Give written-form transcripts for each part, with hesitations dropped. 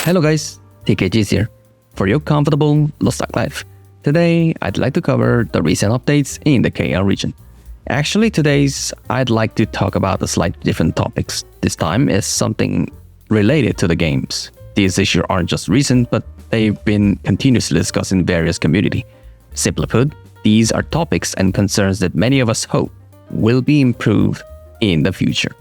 Hello guys, TKG's here for your comfortable LostArk life. Today, I'd like to cover the recent updates in the KL region. Actually, I'd like to talk about a slightly different topics. This time is something related to the games. These issues aren't just recent, but they've been continuously discussed in various communities. Simply put, these are topics and concerns that many of us hope will be improved in the future.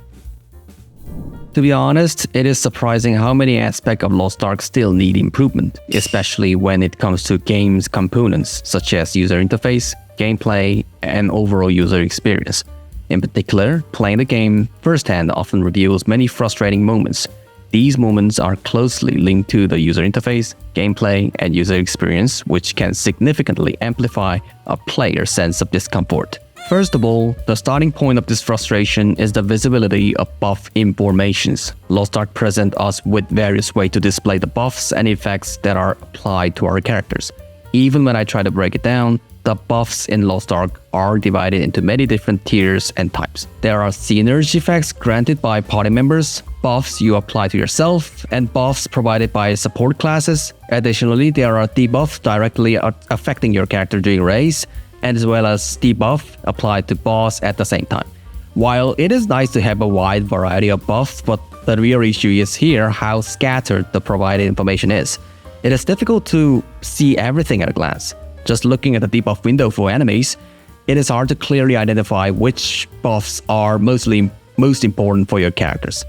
To be honest, it is surprising how many aspects of LostArk still need improvement, especially when it comes to games components such as user interface, gameplay, and overall user experience. In particular, playing the game firsthand often reveals many frustrating moments. These moments are closely linked to the user interface, gameplay, and user experience, which can significantly amplify a player's sense of discomfort. First of all, the starting point of this frustration is the visibility of buff informations. LostArk presents us with various ways to display the buffs and effects that are applied to our characters. Even when I try to break it down, the buffs in LostArk are divided into many different tiers and types. There are synergy effects granted by party members, buffs you apply to yourself, and buffs provided by support classes. Additionally, there are debuffs directly affecting your character during raids, as well as debuff applied to boss at the same time. While it is nice to have a wide variety of buffs, but the real issue is here how scattered the provided information is. It is difficult to see everything at a glance. Just looking at the debuff window for enemies, it is hard to clearly identify which buffs are most important for your characters.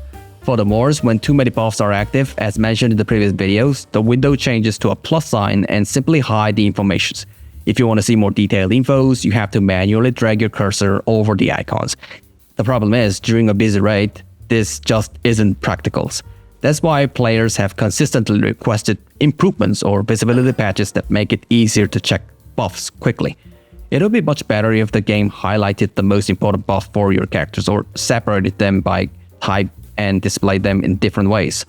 Furthermore, when too many buffs are active, as mentioned in the previous videos, the window changes to a plus sign and simply hide the information. If you want to see more detailed infos, you have to manually drag your cursor over the icons. The problem is, during a busy raid, this just isn't practical. That's why players have consistently requested improvements or visibility patches that make it easier to check buffs quickly. It would be much better if the game highlighted the most important buff for your characters or separated them by type and displayed them in different ways.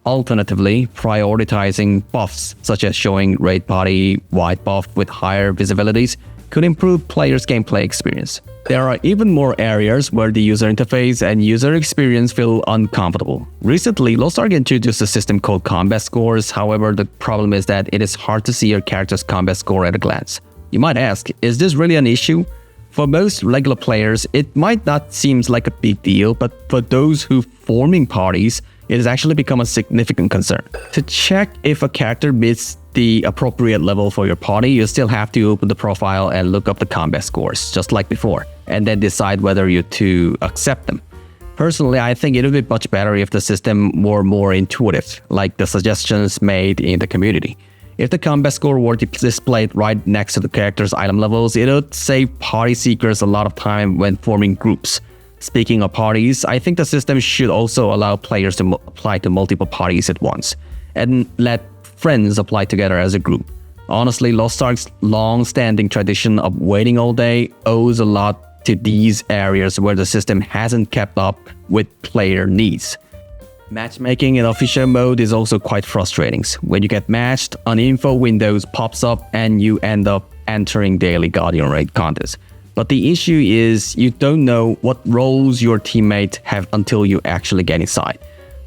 Alternatively, prioritizing buffs, such as showing raid party wide buff with higher visibilities, could improve players' gameplay experience. There are even more areas where the user interface and user experience feel uncomfortable. Recently, LostArk introduced a system called combat scores. However, the problem is that it is hard to see your character's combat score at a glance. You might ask, is this really an issue? For most regular players, it might not seem like a big deal, but for those who forming parties, it has actually become a significant concern. To check if a character meets the appropriate level for your party, you still have to open the profile and look up the combat scores, just like before, and then decide whether you to accept them. Personally, I think it would be much better if the system were more intuitive, like the suggestions made in the community. If the combat score were displayed right next to the character's item levels, it would save party seekers a lot of time when forming groups. Speaking of parties, I think the system should also allow players to apply to multiple parties at once, and let friends apply together as a group. Honestly, LostArk's long-standing tradition of waiting all day owes a lot to these areas where the system hasn't kept up with player needs. Matchmaking in official mode is also quite frustrating. When you get matched, an info window pops up and you end up entering daily Guardian raid contests. But the issue is you don't know what roles your teammates have until you actually get inside.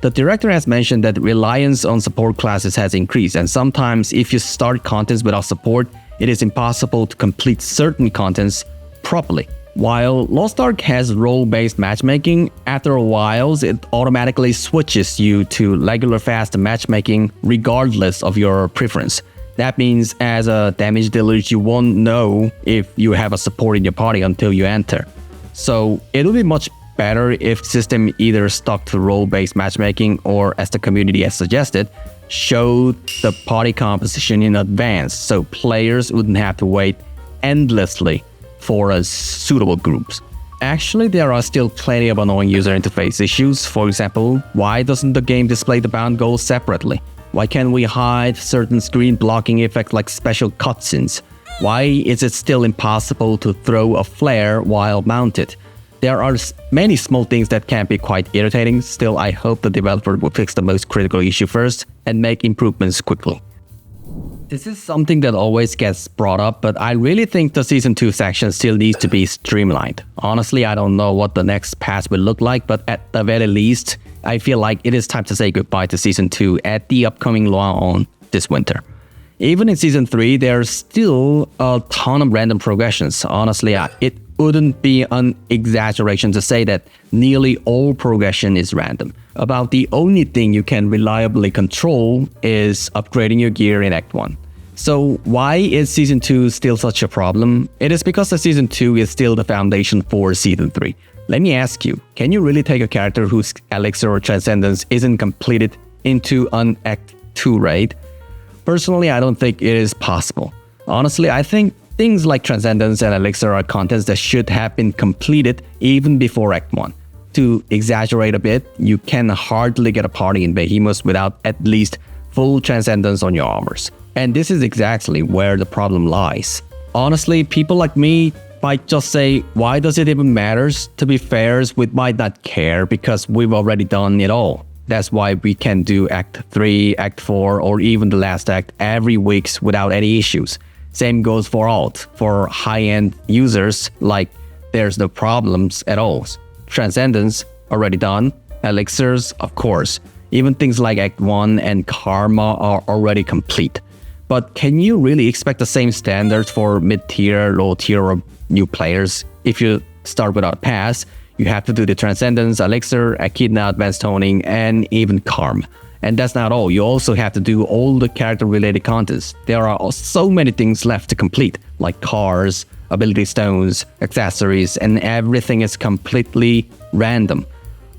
The director has mentioned that reliance on support classes has increased, and sometimes if you start contents without support, it is impossible to complete certain contents properly. While LostArk has role-based matchmaking, after a while it automatically switches you to regular fast matchmaking regardless of your preference. That means as a damage dealer, you won't know if you have a support in your party until you enter. So it would be much better if system either stuck to role-based matchmaking or, as the community has suggested, showed the party composition in advance so players wouldn't have to wait endlessly for a suitable groups. Actually, there are still plenty of annoying user interface issues. For example, why doesn't the game display the bound goals separately? Why can't we hide certain screen blocking effects like special cutscenes? Why is it still impossible to throw a flare while mounted? There are many small things that can be quite irritating. Still, I hope the developer will fix the most critical issue first and make improvements quickly. This is something that always gets brought up, but I really think the Season 2 section still needs to be streamlined. Honestly, I don't know what the next patch will look like, but at the very least, I feel like it is time to say goodbye to Season 2 at the upcoming launch this winter. Even in Season 3, there's still a ton of random progressions. Honestly, it wouldn't be an exaggeration to say that nearly all progression is random. About the only thing you can reliably control is upgrading your gear in Act 1. So why is Season 2 still such a problem? It is because the Season 2 is still the foundation for Season 3. Let me ask you, can you really take a character whose Elixir or Transcendence isn't completed into an Act 2 raid? Personally, I don't think it is possible. Honestly, I think things like Transcendence and Elixir are contents that should have been completed even before Act 1. To exaggerate a bit, you can hardly get a party in Behemoth without at least full Transcendence on your armors. And this is exactly where the problem lies. Honestly, people like me might just say, why does it even matter? To be fair, we might not care because we've already done it all. That's why we can do Act 3, Act 4, or even the last act every week without any issues. Same goes for alt. For high-end users, like, there's no problems at all. Transcendence, already done. Elixirs, of course. Even things like Act 1 and Karma are already complete. But can you really expect the same standards for mid-tier, low-tier, or new players? If you start without a pass, you have to do the Transcendence, Elixir, Echidna, Advanced Toning, and even Karma. And that's not all. You also have to do all the character-related contents. There are so many things left to complete, like cars, ability stones, accessories, and everything is completely random.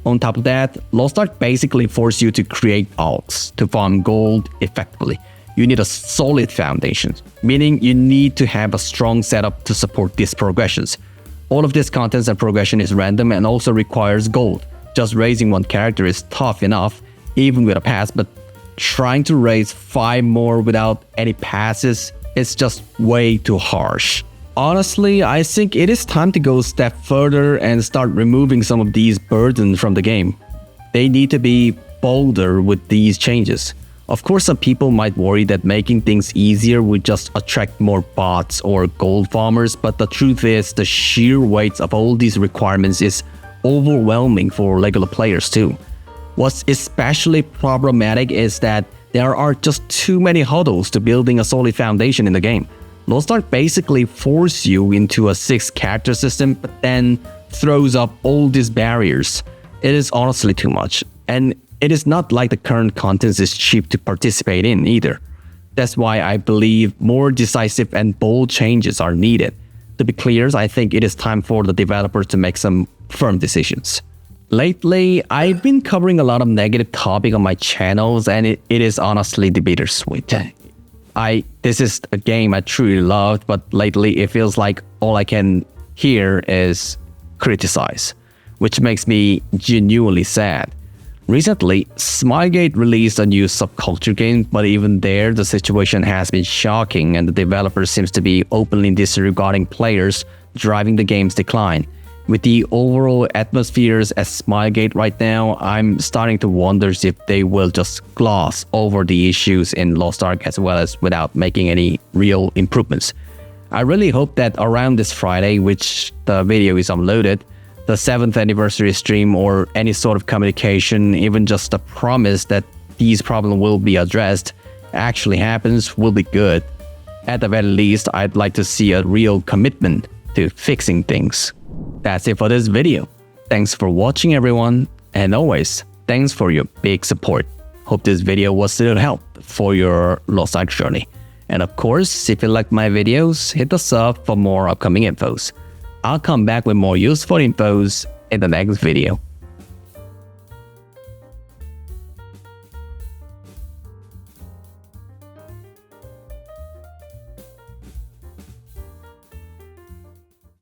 On top of that, LostArk basically forces you to create alts to farm gold effectively. You need a solid foundation, meaning you need to have a strong setup to support these progressions. All of this content and progression is random and also requires gold. Just raising one character is tough enough, even with a pass, but trying to raise 5 more without any passes is just way too harsh. Honestly, I think it is time to go a step further and start removing some of these burdens from the game. They need to be bolder with these changes. Of course, some people might worry that making things easier would just attract more bots or gold farmers, but the truth is the sheer weight of all these requirements is overwhelming for regular players too. What's especially problematic is that there are just too many hurdles to building a solid foundation in the game. LostArk basically forces you into a 6-character system, but then throws up all these barriers. It is honestly too much, and it is not like the current content is cheap to participate in either. That's why I believe more decisive and bold changes are needed. To be clear, I think it is time for the developers to make some firm decisions. Lately, I've been covering a lot of negative topics on my channels, and it is honestly the bittersweet. This is a game I truly loved, but lately it feels like all I can hear is criticize, which makes me genuinely sad. Recently, Smilegate released a new subculture game, but even there, the situation has been shocking and the developer seems to be openly disregarding players, driving the game's decline. With the overall atmospheres at Smilegate right now, I'm starting to wonder if they will just gloss over the issues in LostArk as well as without making any real improvements. I really hope that around this Friday, which the video is uploaded, the 7th anniversary stream or any sort of communication, even just a promise that these problems will be addressed, actually happens will be good. At the very least, I'd like to see a real commitment to fixing things. That's it for this video. Thanks for watching everyone, and always, thanks for your big support. Hope this video was a little help for your LostArk journey. And of course, if you like my videos, hit the sub for more upcoming infos. I'll come back with more useful infos in the next video.